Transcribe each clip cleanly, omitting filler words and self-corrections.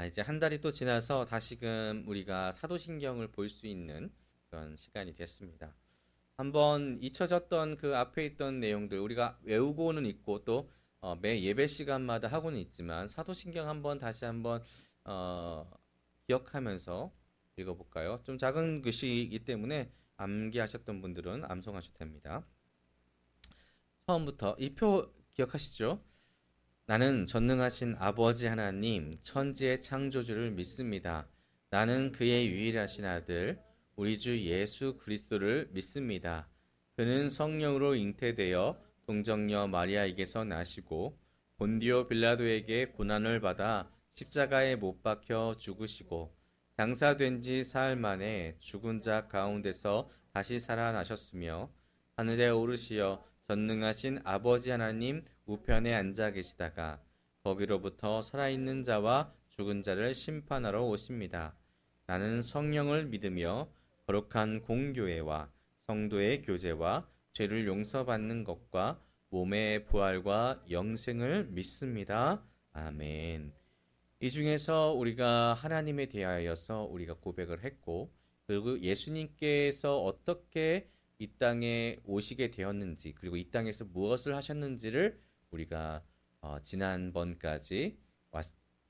이제 한 달이 또 지나서 다시금 우리가 사도신경을 볼 수 있는 그런 시간이 됐습니다. 한번 잊혀졌던 그 앞에 있던 내용들 우리가 외우고는 있고 또 매 예배 시간마다 하고는 있지만 사도신경 한번 다시 한번 어, 기억하면서 읽어볼까요? 좀 작은 글씨이기 때문에 암기하셨던 분들은 암송하셔도 됩니다. 처음부터 이 표 기억하시죠? 나는 전능하신 아버지 하나님, 천지의 창조주를 믿습니다. 나는 그의 유일하신 아들, 우리 주 예수 그리스도를 믿습니다. 그는 성령으로 잉태되어 동정녀 마리아에게서 나시고 본디오 빌라도에게 고난을 받아 십자가에 못 박혀 죽으시고 장사된 지 사흘 만에 죽은 자 가운데서 다시 살아나셨으며 하늘에 오르시어 전능하신 아버지 하나님 우편에 앉아 계시다가 거기로부터 살아있는 자와 죽은 자를 심판하러 오십니다. 나는 성령을 믿으며 거룩한 공교회와 성도의 교제와 죄를 용서받는 것과 몸의 부활과 영생을 믿습니다. 아멘. 이 중에서 우리가 하나님에 대하여서 우리가 고백을 했고 그리고 예수님께서 어떻게 이 땅에 오시게 되었는지 그리고 이 땅에서 무엇을 하셨는지를 우리가 지난번까지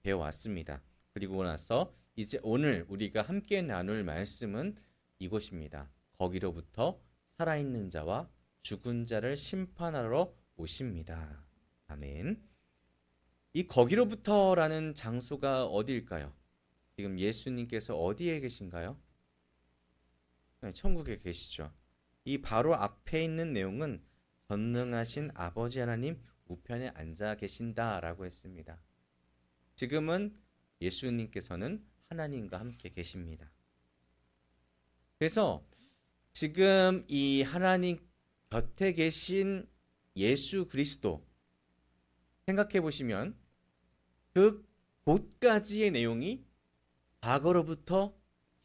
배워왔습니다. 그리고 나서 이제 오늘 우리가 함께 나눌 말씀은 이곳입니다. 거기로부터 살아있는 자와 죽은 자를 심판하러 오십니다. 아멘. 이 거기로부터라는 장소가 어디일까요? 지금 예수님께서 어디에 계신가요? 네, 천국에 계시죠. 이 바로 앞에 있는 내용은 전능하신 아버지 하나님 우편에 앉아 계신다라고 했습니다. 지금은 예수님께서는 하나님과 함께 계십니다. 그래서 지금 이 하나님 곁에 계신 예수 그리스도 생각해 보시면 그 곳까지의 내용이 과거로부터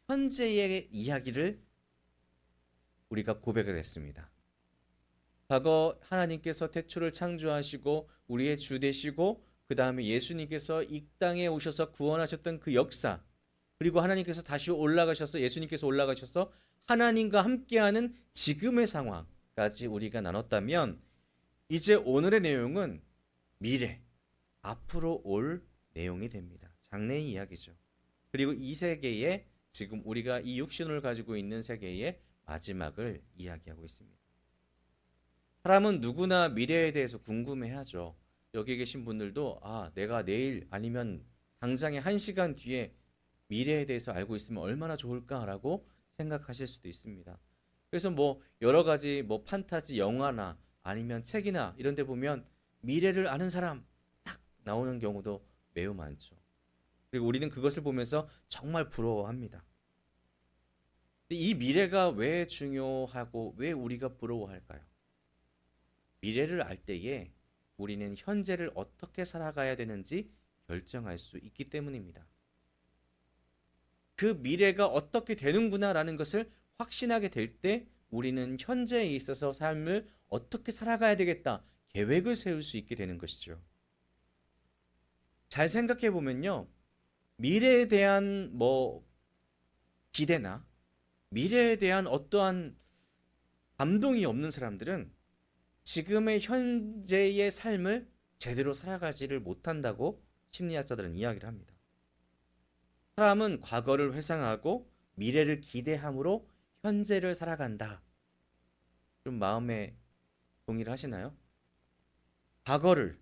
현재의 이야기를 우리가 고백을 했습니다. 과거 하나님께서 태초를 창조하시고 우리의 주 되시고 그 다음에 예수님께서 이 땅에 오셔서 구원하셨던 그 역사 그리고 하나님께서 다시 올라가셔서 예수님께서 올라가셔서 하나님과 함께하는 지금의 상황까지 우리가 나눴다면 이제 오늘의 내용은 미래, 앞으로 올 내용이 됩니다. 장래의 이야기죠. 그리고 이 세계에 지금 우리가 이 육신을 가지고 있는 세계의 마지막을 이야기하고 있습니다. 사람은 누구나 미래에 대해서 궁금해하죠. 여기 계신 분들도 내가 내일 아니면 당장의 1시간 뒤에 미래에 대해서 알고 있으면 얼마나 좋을까라고 생각하실 수도 있습니다. 그래서 여러 가지 판타지 영화나 아니면 책이나 이런 데 보면 미래를 아는 사람 딱 나오는 경우도 매우 많죠. 그리고 우리는 그것을 보면서 정말 부러워합니다. 이 미래가 왜 중요하고 왜 우리가 부러워할까요? 미래를 알 때에 우리는 현재를 어떻게 살아가야 되는지 결정할 수 있기 때문입니다. 그 미래가 어떻게 되는구나라는 것을 확신하게 될 때 우리는 현재에 있어서 삶을 어떻게 살아가야 되겠다 계획을 세울 수 있게 되는 것이죠. 잘 생각해 보면요. 미래에 대한 기대나 미래에 대한 어떠한 감동이 없는 사람들은 지금의 현재의 삶을 제대로 살아가지를 못한다고 심리학자들은 이야기를 합니다. 사람은 과거를 회상하고 미래를 기대함으로 현재를 살아간다. 좀 마음에 동의를 하시나요? 과거를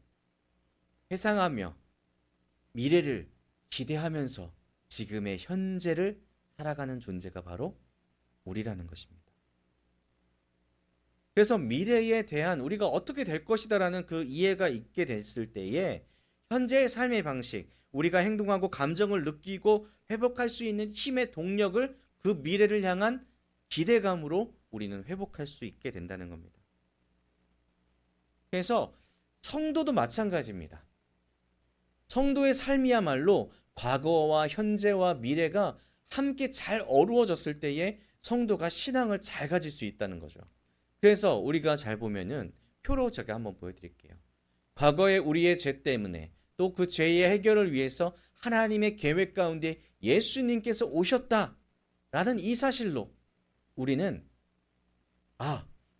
회상하며 미래를 기대하면서 지금의 현재를 살아가는 존재가 바로 우리라는 것입니다. 그래서 미래에 대한 우리가 어떻게 될 것이다라는 그 이해가 있게 됐을 때에 현재의 삶의 방식, 우리가 행동하고 감정을 느끼고 회복할 수 있는 힘의 동력을 그 미래를 향한 기대감으로 우리는 회복할 수 있게 된다는 겁니다. 그래서 성도도 마찬가지입니다. 성도의 삶이야말로 과거와 현재와 미래가 함께 잘 어우러졌을 때에 성도가 신앙을 잘 가질 수 있다는 거죠. 그래서 우리가 잘 보면은 표로 제가 한번 보여드릴게요. 과거에 우리의 죄 때문에 또 그 죄의 해결을 위해서 하나님의 계획 가운데 예수님께서 오셨다라는 이 사실로 우리는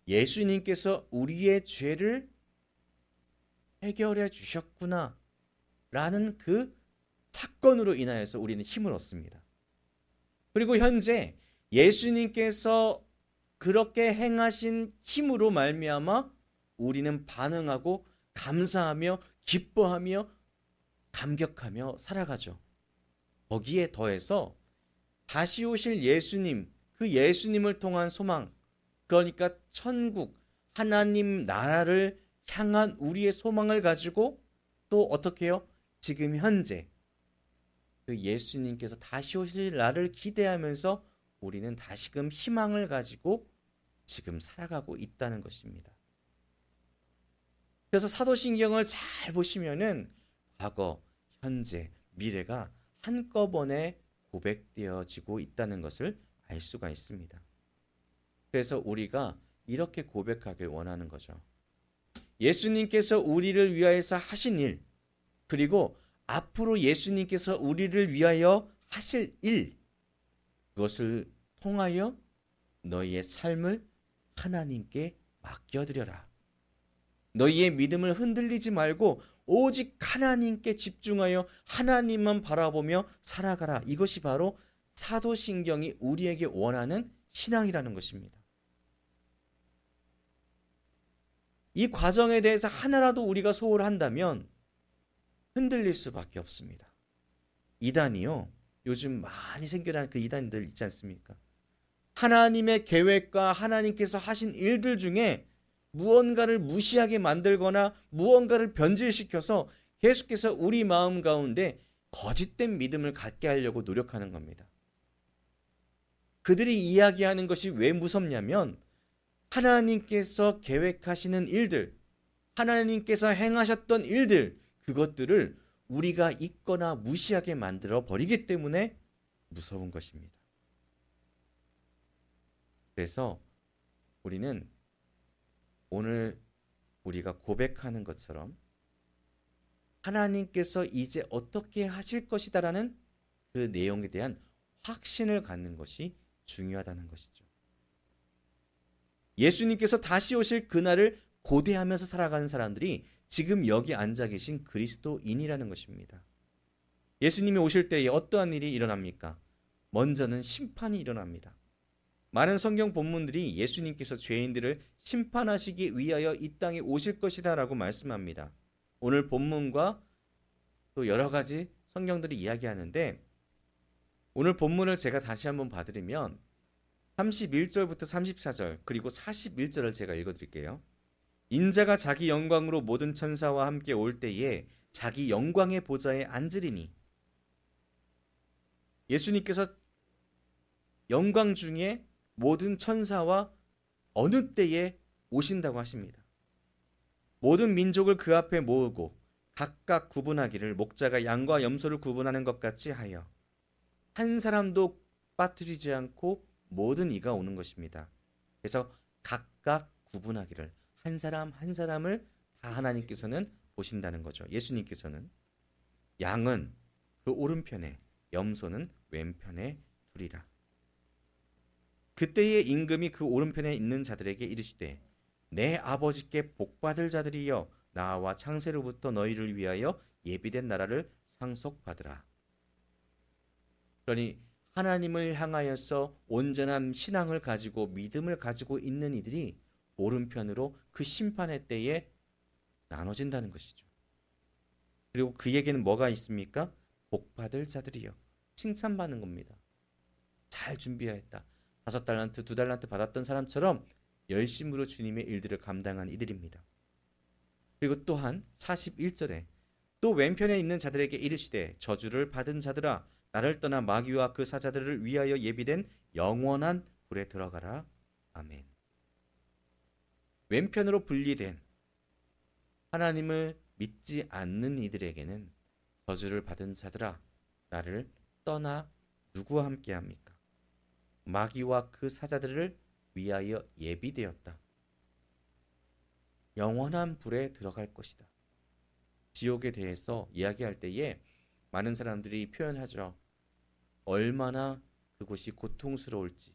예수님께서 우리의 죄를 해결해 주셨구나 라는 그 사건으로 인하여서 우리는 힘을 얻습니다. 그리고 현재 예수님께서 그렇게 행하신 힘으로 말미암아 우리는 반응하고 감사하며 기뻐하며 감격하며 살아가죠. 거기에 더해서 다시 오실 예수님, 그 예수님을 통한 소망, 그러니까 천국, 하나님 나라를 향한 우리의 소망을 가지고 또 어떻게 해요? 지금 현재 그 예수님께서 다시 오실 날을 기대하면서 우리는 다시금 희망을 가지고 지금 살아가고 있다는 것입니다. 그래서 사도신경을 잘 보시면은 과거, 현재, 미래가 한꺼번에 고백되어지고 있다는 것을 알 수가 있습니다. 그래서 우리가 이렇게 고백하길 원하는 거죠. 예수님께서 우리를 위하여서 하신 일, 그리고 앞으로 예수님께서 우리를 위하여 하실 일, 그것을 통하여 너희의 삶을 하나님께 맡겨드려라. 너희의 믿음을 흔들리지 말고 오직 하나님께 집중하여 하나님만 바라보며 살아가라. 이것이 바로 사도신경이 우리에게 원하는 신앙이라는 것입니다. 이 과정에 대해서 하나라도 우리가 소홀한다면 흔들릴 수밖에 없습니다. 이단이요. 요즘 많이 생겨나는 그 이단들 있지 않습니까? 하나님의 계획과 하나님께서 하신 일들 중에 무언가를 무시하게 만들거나 무언가를 변질시켜서 계속해서 우리 마음 가운데 거짓된 믿음을 갖게 하려고 노력하는 겁니다. 그들이 이야기하는 것이 왜 무섭냐면 하나님께서 계획하시는 일들, 하나님께서 행하셨던 일들, 그것들을 우리가 잊거나 무시하게 만들어 버리기 때문에 무서운 것입니다. 그래서 우리는 오늘 우리가 고백하는 것처럼 하나님께서 이제 어떻게 하실 것이다라는 그 내용에 대한 확신을 갖는 것이 중요하다는 것이죠. 예수님께서 다시 오실 그날을 고대하면서 살아가는 사람들이 지금 여기 앉아 계신 그리스도인이라는 것입니다. 예수님이 오실 때에 어떠한 일이 일어납니까? 먼저는 심판이 일어납니다. 많은 성경 본문들이 예수님께서 죄인들을 심판하시기 위하여 이 땅에 오실 것이다 라고 말씀합니다. 오늘 본문과 또 여러 가지 성경들이 이야기하는데 오늘 본문을 제가 다시 한번 봐드리면 31절부터 34절 그리고 41절을 제가 읽어드릴게요. 인자가 자기 영광으로 모든 천사와 함께 올 때에 자기 영광의 보좌에 앉으리니 예수님께서 영광 중에 모든 천사와 어느 때에 오신다고 하십니다. 모든 민족을 그 앞에 모으고 각각 구분하기를 목자가 양과 염소를 구분하는 것 같이 하여 한 사람도 빠뜨리지 않고 모든 이가 오는 것입니다. 그래서 각각 구분하기를 한 사람 한 사람을 다 하나님께서는 보신다는 거죠. 예수님께서는 양은 그 오른편에 염소는 왼편에 두리라. 그때의 임금이 그 오른편에 있는 자들에게 이르시되 내 아버지께 복받을 자들이여 나와 창세로부터 너희를 위하여 예비된 나라를 상속받으라. 그러니 하나님을 향하여서 온전한 신앙을 가지고 믿음을 가지고 있는 이들이 오른편으로 그 심판의 때에 나눠진다는 것이죠. 그리고 그에게는 뭐가 있습니까? 복받을 자들이요. 칭찬받는 겁니다. 잘 준비하였다. 5달란트, 2달란트 받았던 사람처럼 열심으로 주님의 일들을 감당한 이들입니다. 그리고 또한 41절에 또 왼편에 있는 자들에게 이르시되 저주를 받은 자들아 나를 떠나 마귀와 그 사자들을 위하여 예비된 영원한 불에 들어가라. 아멘. 왼편으로 분리된 하나님을 믿지 않는 이들에게는 저주를 받은 자들아 나를 떠나 누구와 함께 합니까? 마귀와 그 사자들을 위하여 예비되었다. 영원한 불에 들어갈 것이다. 지옥에 대해서 이야기할 때에 많은 사람들이 표현하죠. 얼마나 그곳이 고통스러울지.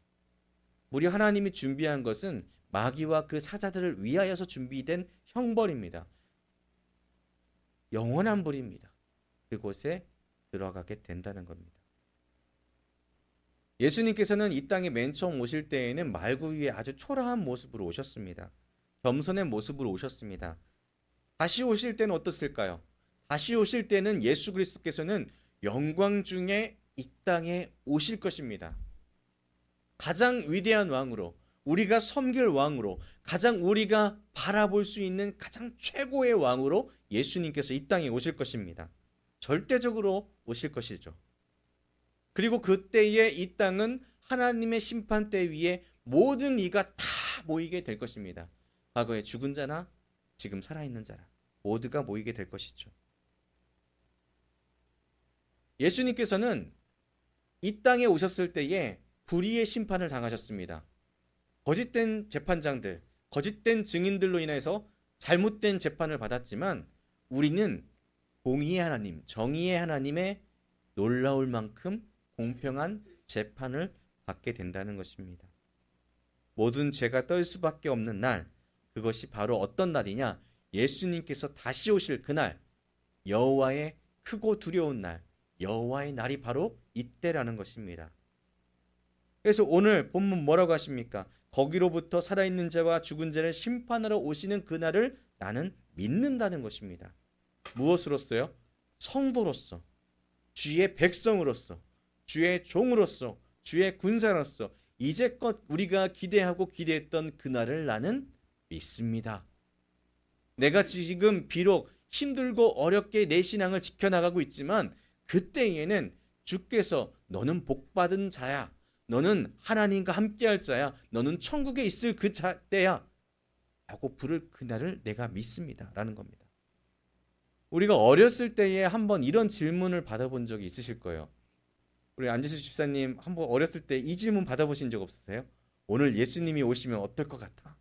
무려 하나님이 준비한 것은 마귀와 그 사자들을 위하여서 준비된 형벌입니다. 영원한 불입니다. 그곳에 들어가게 된다는 겁니다. 예수님께서는 이 땅에 맨 처음 오실 때에는 말구 위에 아주 초라한 모습으로 오셨습니다. 겸손의 모습으로 오셨습니다. 다시 오실 때는 어떻을까요? 다시 오실 때는 예수 그리스도께서는 영광 중에 이 땅에 오실 것입니다. 가장 위대한 왕으로, 우리가 섬길 왕으로, 가장 우리가 바라볼 수 있는 가장 최고의 왕으로 예수님께서 이 땅에 오실 것입니다. 절대적으로 오실 것이죠. 그리고 그때에 이 땅은 하나님의 심판대 위에 모든 이가 다 모이게 될 것입니다. 과거에 죽은 자나 지금 살아있는 자라 모두가 모이게 될 것이죠. 예수님께서는 이 땅에 오셨을 때에 불의의 심판을 당하셨습니다. 거짓된 재판장들, 거짓된 증인들로 인해서 잘못된 재판을 받았지만 우리는 공의의 하나님, 정의의 하나님의 놀라울 만큼 공평한 재판을 받게 된다는 것입니다. 모든 죄가 떨 수밖에 없는 날, 그것이 바로 어떤 날이냐? 예수님께서 다시 오실 그날, 여호와의 크고 두려운 날, 여호와의 날이 바로 이때라는 것입니다. 그래서 오늘 본문 뭐라고 하십니까? 거기로부터 살아있는 자와 죽은 자를 심판하러 오시는 그날을 나는 믿는다는 것입니다. 무엇으로써요? 성도로서, 주의 백성으로서, 주의 종으로서, 주의 군사로서 이제껏 우리가 기대하고 기대했던 그날을 나는 믿습니다. 내가 지금 비록 힘들고 어렵게 내 신앙을 지켜나가고 있지만 그때에는 주께서 너는 복받은 자야. 너는 하나님과 함께할 자야. 너는 천국에 있을 그 때야. 라고 부를 그날을 내가 믿습니다. 라는 겁니다. 우리가 어렸을 때에 한번 이런 질문을 받아본 적이 있으실 거예요. 우리 안재수 집사님 한번 어렸을 때 이 질문 받아보신 적 없으세요? 오늘 예수님이 오시면 어떨 것 같아?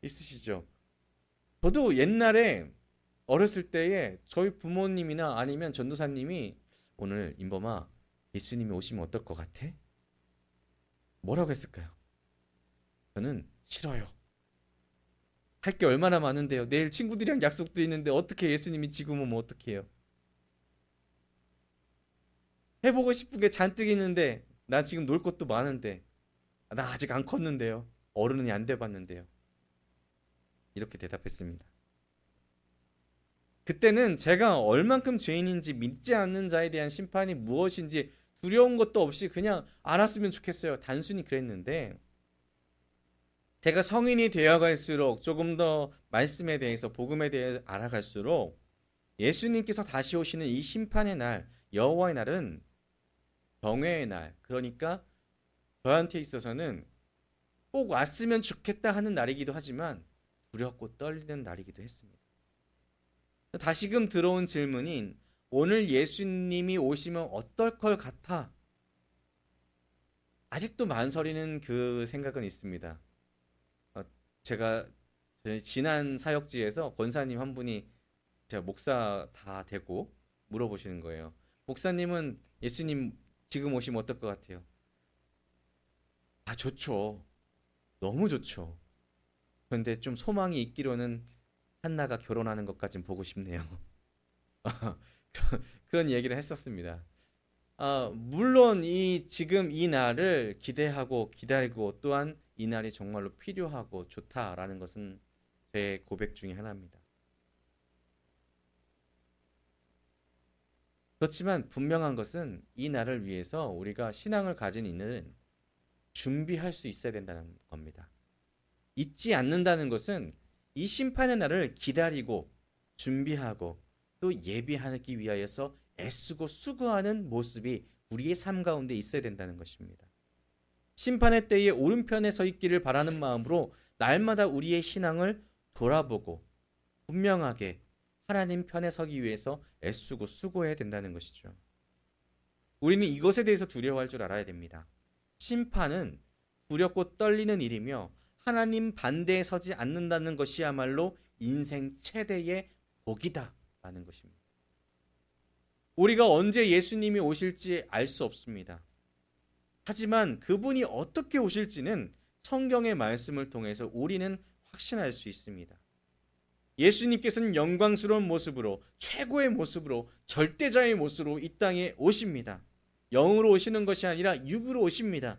있으시죠? 저도 옛날에 어렸을 때에 저희 부모님이나 아니면 전도사님이 오늘 인범아 예수님이 오시면 어떨 것 같아? 뭐라고 했을까요? 저는 싫어요. 할 게 얼마나 많은데요. 내일 친구들이랑 약속도 있는데 어떻게 예수님이 지금 오면 어떡해요? 해보고 싶은 게 잔뜩 있는데 나 지금 놀 것도 많은데 나 아직 안 컸는데요. 어른이 안 돼봤는데요. 이렇게 대답했습니다. 그때는 제가 얼만큼 죄인인지 믿지 않는 자에 대한 심판이 무엇인지 두려운 것도 없이 그냥 알았으면 좋겠어요. 단순히 그랬는데 제가 성인이 되어갈수록 조금 더 말씀에 대해서 복음에 대해 알아갈수록 예수님께서 다시 오시는 이 심판의 날, 여호와의 날은 경외의 날, 그러니까 저한테 있어서는 꼭 왔으면 좋겠다 하는 날이기도 하지만 두렵고 떨리는 날이기도 했습니다. 다시금 들어온 질문인 오늘 예수님이 오시면 어떨 것 같아? 아직도 망설이는 그 생각은 있습니다. 제가 지난 사역지에서 권사님 한 분이 제가 목사 다 되고 물어보시는 거예요. 목사님은 예수님 지금 오시면 어떨 것 같아요? 아, 좋죠. 너무 좋죠. 그런데 좀 소망이 있기로는 한나가 결혼하는 것까진 보고 싶네요. 그런 얘기를 했었습니다. 물론 지금 이 날을 기대하고 기다리고 또한 이 날이 정말로 필요하고 좋다라는 것은 제 고백 중에 하나입니다. 그렇지만 분명한 것은 이 날을 위해서 우리가 신앙을 가진 이는 준비할 수 있어야 된다는 겁니다. 잊지 않는다는 것은 이 심판의 날을 기다리고 준비하고 또 예비하기 위하여서 애쓰고 수고하는 모습이 우리의 삶 가운데 있어야 된다는 것입니다. 심판의 때에 오른편에 서 있기를 바라는 마음으로 날마다 우리의 신앙을 돌아보고 분명하게 하나님 편에 서기 위해서 애쓰고 수고해야 된다는 것이죠. 우리는 이것에 대해서 두려워할 줄 알아야 됩니다. 심판은 두렵고 떨리는 일이며 하나님 반대에 서지 않는다는 것이야말로 인생 최대의 복이다라는 것입니다. 우리가 언제 예수님이 오실지 알 수 없습니다. 하지만 그분이 어떻게 오실지는 성경의 말씀을 통해서 우리는 확신할 수 있습니다. 예수님께서는 영광스러운 모습으로, 최고의 모습으로, 절대자의 모습으로 이 땅에 오십니다. 영으로 오시는 것이 아니라 육으로 오십니다.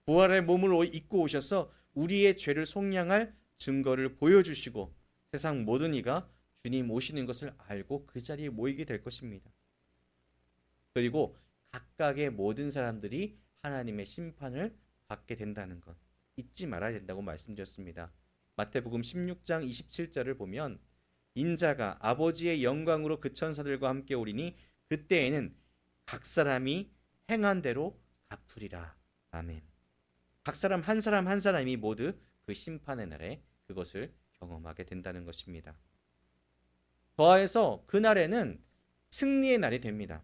부활의 몸을 입고 오셔서 우리의 죄를 속량할 증거를 보여주시고 세상 모든 이가 주님 오시는 것을 알고 그 자리에 모이게 될 것입니다. 그리고 각각의 모든 사람들이 하나님의 심판을 받게 된다는 것 잊지 말아야 된다고 말씀드렸습니다. 마태복음 16장 27절을 보면 인자가 아버지의 영광으로 그 천사들과 함께 오리니 그때에는 각 사람이 행한 대로 갚으리라. 아멘. 각 사람 한 사람이 모두 그 심판의 날에 그것을 경험하게 된다는 것입니다. 더하여서 그날에는 승리의 날이 됩니다.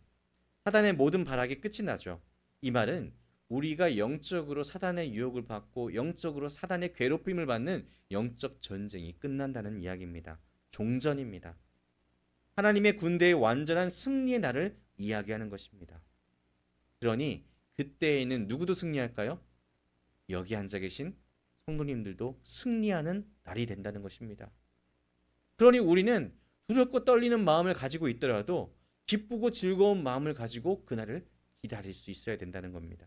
사단의 모든 발악이 끝이 나죠. 이 말은 우리가 영적으로 사단의 유혹을 받고 영적으로 사단의 괴롭힘을 받는 영적 전쟁이 끝난다는 이야기입니다. 종전입니다. 하나님의 군대의 완전한 승리의 날을 이야기하는 것입니다. 그러니 그때에는 누구도 승리할까요? 여기 앉아 계신 성도님들도 승리하는 날이 된다는 것입니다. 그러니 우리는 두렵고 떨리는 마음을 가지고 있더라도 기쁘고 즐거운 마음을 가지고 그날을 기다릴 수 있어야 된다는 겁니다.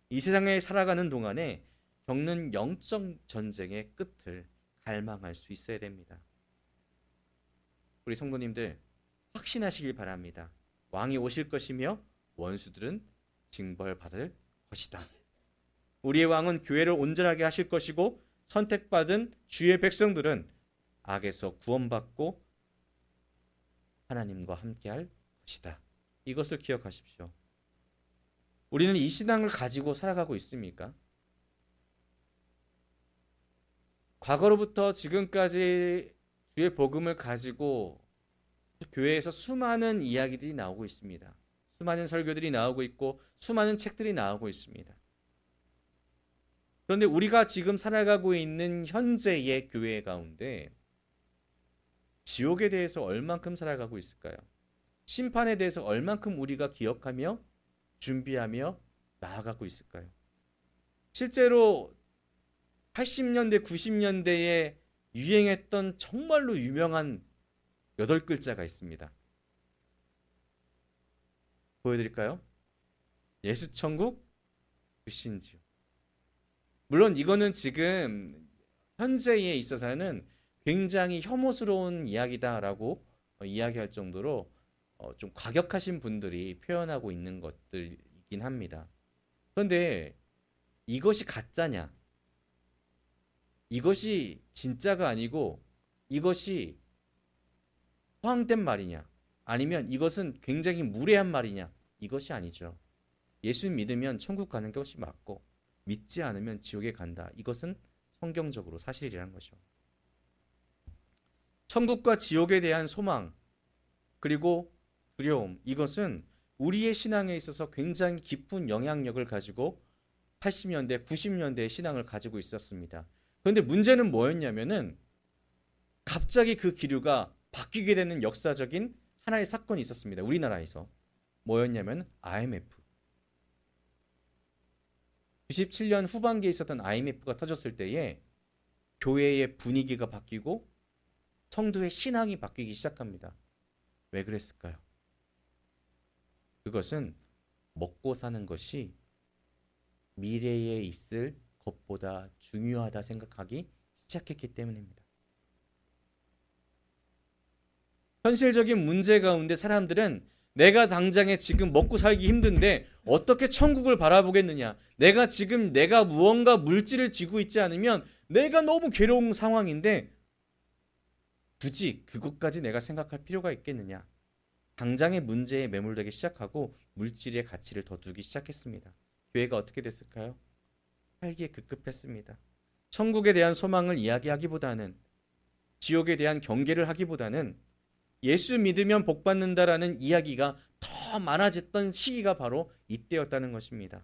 이 세상에 살아가는 동안에 겪는 영적 전쟁의 끝을 갈망할 수 있어야 됩니다. 우리 성도님들 확신하시길 바랍니다. 왕이 오실 것이며 원수들은 징벌받을 것이다. 우리의 왕은 교회를 온전하게 하실 것이고 선택받은 주의 백성들은 악에서 구원받고 하나님과 함께할 것이다. 이것을 기억하십시오. 우리는 이 신앙을 가지고 살아가고 있습니까? 과거로부터 지금까지 주의 복음을 가지고 교회에서 수많은 이야기들이 나오고 있습니다. 수많은 설교들이 나오고 있고 수많은 책들이 나오고 있습니다. 그런데 우리가 지금 살아가고 있는 현재의 교회 가운데 지옥에 대해서 얼만큼 살아가고 있을까요? 심판에 대해서 얼만큼 우리가 기억하며 준비하며 나아가고 있을까요? 실제로 80년대, 90년대에 유행했던 정말로 유명한 8글자가 있습니다. 보여드릴까요? 예수천국, 불신지옥. 물론 이거는 지금 현재에 있어서는 굉장히 혐오스러운 이야기다라고 이야기할 정도로 좀 과격하신 분들이 표현하고 있는 것들이긴 합니다. 그런데 이것이 가짜냐? 이것이 진짜가 아니고 이것이 허황된 말이냐? 아니면 이것은 굉장히 무례한 말이냐? 이것이 아니죠. 예수 믿으면 천국 가는 것이 맞고 믿지 않으면 지옥에 간다. 이것은 성경적으로 사실이라는 거죠. 천국과 지옥에 대한 소망 그리고 두려움 이것은 우리의 신앙에 있어서 굉장히 깊은 영향력을 가지고 80년대, 90년대의 신앙을 가지고 있었습니다. 그런데 문제는 뭐였냐면은 갑자기 그 기류가 바뀌게 되는 역사적인 하나의 사건이 있었습니다. 우리나라에서. 뭐였냐면 IMF. 97년 후반기에 있었던 IMF가 터졌을 때에 교회의 분위기가 바뀌고 성도의 신앙이 바뀌기 시작합니다. 왜 그랬을까요? 그것은 먹고 사는 것이 미래에 있을 것보다 중요하다 생각하기 시작했기 때문입니다. 현실적인 문제 가운데 사람들은 내가 당장에 지금 먹고 살기 힘든데 어떻게 천국을 바라보겠느냐. 내가 무언가 물질을 쥐고 있지 않으면 내가 너무 괴로운 상황인데 굳이 그것까지 내가 생각할 필요가 있겠느냐. 당장의 문제에 매몰되기 시작하고 물질의 가치를 더 두기 시작했습니다. 교회가 어떻게 됐을까요? 살기에 급급했습니다. 천국에 대한 소망을 이야기하기보다는 지옥에 대한 경계를 하기보다는 예수 믿으면 복 받는다라는 이야기가 더 많아졌던 시기가 바로 이때였다는 것입니다.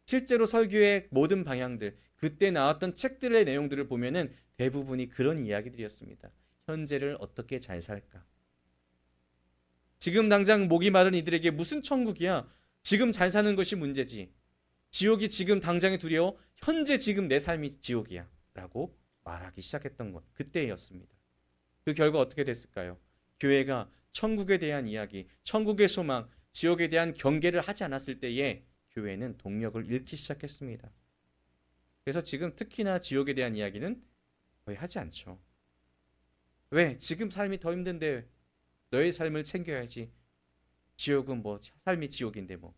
실제로 설교의 모든 방향들, 그때 나왔던 책들의 내용들을 보면은 대부분이 그런 이야기들이었습니다. 현재를 어떻게 잘 살까? 지금 당장 목이 마른 이들에게 무슨 천국이야? 지금 잘 사는 것이 문제지. 지옥이 지금 당장에 두려워? 현재 지금 내 삶이 지옥이야. 라고 말하기 시작했던 것. 그때였습니다. 그 결과 어떻게 됐을까요? 교회가 천국에 대한 이야기, 천국의 소망, 지옥에 대한 경계를 하지 않았을 때에 교회는 동력을 잃기 시작했습니다. 그래서 지금 특히나 지옥에 대한 이야기는 거의 하지 않죠. 왜? 지금 삶이 더 힘든데 너의 삶을 챙겨야지. 지옥은 뭐 삶이 지옥인데 뭐.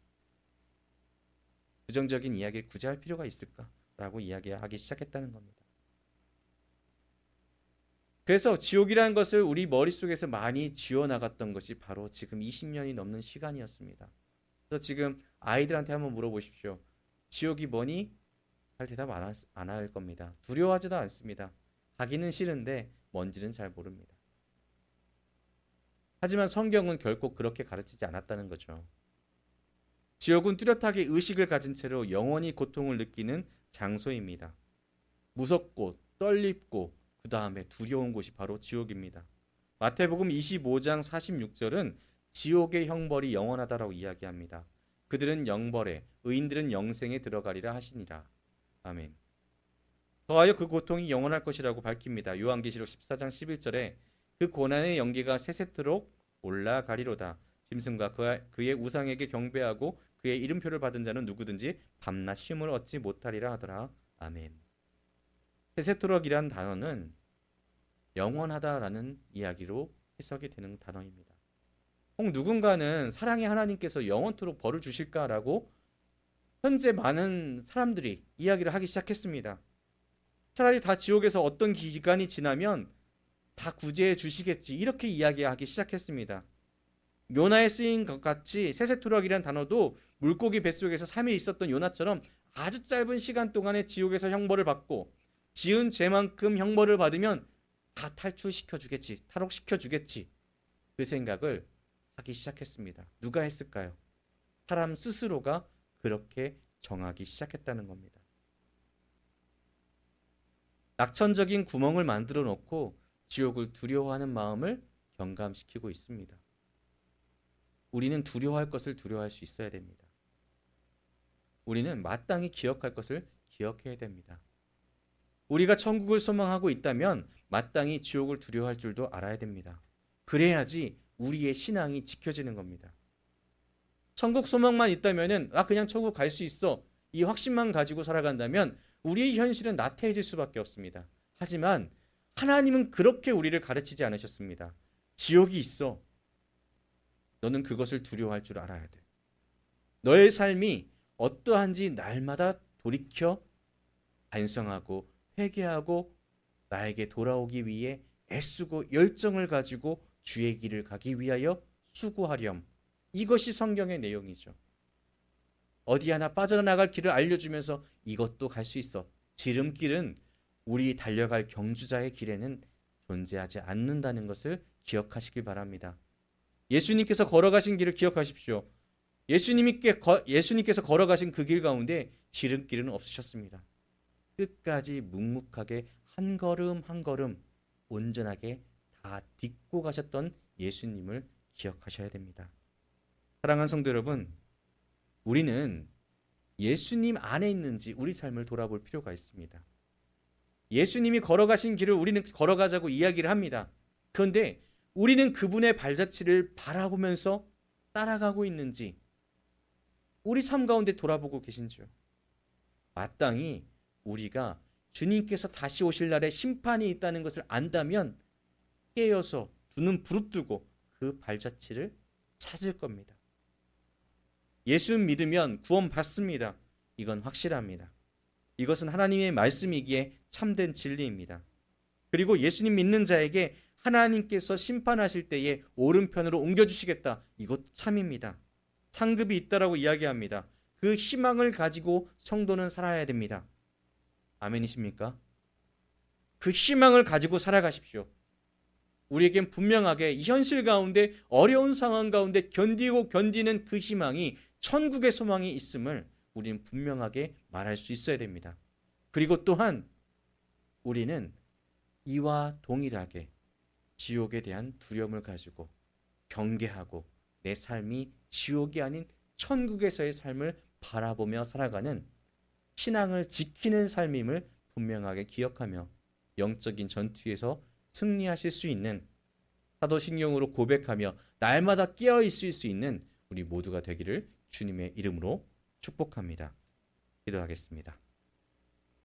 부정적인 이야기를 굳이 할 필요가 있을까? 라고 이야기하기 시작했다는 겁니다. 그래서 지옥이라는 것을 우리 머릿속에서 많이 지워나갔던 것이 바로 지금 20년이 넘는 시간이었습니다. 그래서 지금 아이들한테 한번 물어보십시오. 지옥이 뭐니? 잘 대답 안 할 겁니다. 두려워하지도 않습니다. 가기는 싫은데 뭔지는 잘 모릅니다. 하지만 성경은 결코 그렇게 가르치지 않았다는 거죠. 지옥은 뚜렷하게 의식을 가진 채로 영원히 고통을 느끼는 장소입니다. 무섭고 떨립고 그 다음에 두려운 곳이 바로 지옥입니다. 마태복음 25장 46절은 지옥의 형벌이 영원하다라고 이야기합니다. 그들은 영벌에, 의인들은 영생에 들어가리라 하시니라. 아멘. 더하여 그 고통이 영원할 것이라고 밝힙니다. 요한계시록 14장 11절에 그 고난의 연기가 세세토록 올라가리로다. 짐승과 그의 우상에게 경배하고 그의 이름표를 받은 자는 누구든지 밤낮 쉼을 얻지 못하리라 하더라. 아멘. 세세토록이란 단어는 영원하다라는 이야기로 해석이 되는 단어입니다. 혹 누군가는 사랑의 하나님께서 영원토록 벌을 주실까라고 현재 많은 사람들이 이야기를 하기 시작했습니다. 차라리 다 지옥에서 어떤 기간이 지나면 다 구제해 주시겠지 이렇게 이야기하기 시작했습니다. 요나에 쓰인 것 같이 세세토록이라는 단어도 물고기 뱃속에서 3일 있었던 요나처럼 아주 짧은 시간 동안에 지옥에서 형벌을 받고 지은 죄만큼 형벌을 받으면 다 탈출시켜주겠지, 탈옥시켜주겠지 그 생각을 하기 시작했습니다. 누가 했을까요? 사람 스스로가 그렇게 정하기 시작했다는 겁니다. 낙천적인 구멍을 만들어 놓고 지옥을 두려워하는 마음을 경감시키고 있습니다. 우리는 두려워할 것을 두려워할 수 있어야 됩니다. 우리는 마땅히 기억할 것을 기억해야 됩니다. 우리가 천국을 소망하고 있다면 마땅히 지옥을 두려워할 줄도 알아야 됩니다. 그래야지 우리의 신앙이 지켜지는 겁니다. 천국 소망만 있다면은 그냥 천국 갈 수 있어. 이 확신만 가지고 살아간다면 우리의 현실은 나태해질 수밖에 없습니다. 하지만 하나님은 그렇게 우리를 가르치지 않으셨습니다. 지옥이 있어. 너는 그것을 두려워할 줄 알아야 돼. 너의 삶이 어떠한지 날마다 돌이켜 반성하고 회개하고 나에게 돌아오기 위해 애쓰고 열정을 가지고 주의 길을 가기 위하여 수고하렴. 이것이 성경의 내용이죠. 어디 하나 빠져나갈 길을 알려주면서 이것도 갈 수 있어. 지름길은 우리 달려갈 경주자의 길에는 존재하지 않는다는 것을 기억하시길 바랍니다. 예수님께서 걸어가신 길을 기억하십시오. 예수님께서 걸어가신 그 길 가운데 지름길은 없으셨습니다. 끝까지 묵묵하게 한 걸음 한 걸음 온전하게 다 딛고 가셨던 예수님을 기억하셔야 됩니다. 사랑하는 성도 여러분, 우리는 예수님 안에 있는지 우리 삶을 돌아볼 필요가 있습니다. 예수님이 걸어가신 길을 우리는 걸어가자고 이야기를 합니다. 그런데 우리는 그분의 발자취를 바라보면서 따라가고 있는지 우리 삶 가운데 돌아보고 계신지요? 마땅히 우리가 주님께서 다시 오실 날에 심판이 있다는 것을 안다면 깨어서 두 눈 부릅뜨고 그 발자취를 찾을 겁니다. 예수 믿으면 구원 받습니다. 이건 확실합니다. 이것은 하나님의 말씀이기에 참된 진리입니다. 그리고 예수님 믿는 자에게 하나님께서 심판하실 때에 오른편으로 옮겨주시겠다. 이것도 참입니다. 상급이 있다라고 이야기합니다. 그 희망을 가지고 성도는 살아야 됩니다. 아멘이십니까? 그 희망을 가지고 살아가십시오. 우리에겐 분명하게 이 현실 가운데 어려운 상황 가운데 견디고 견디는 그 희망이 천국의 소망이 있음을 우리는 분명하게 말할 수 있어야 됩니다. 그리고 또한 우리는 이와 동일하게 지옥에 대한 두려움을 가지고 경계하고 내 삶이 지옥이 아닌 천국에서의 삶을 바라보며 살아가는 신앙을 지키는 삶임을 분명하게 기억하며 영적인 전투에서 승리하실 수 있는 사도신경으로 고백하며 날마다 깨어 있을 수 있는 우리 모두가 되기를 주님의 이름으로 축복합니다. 기도하겠습니다.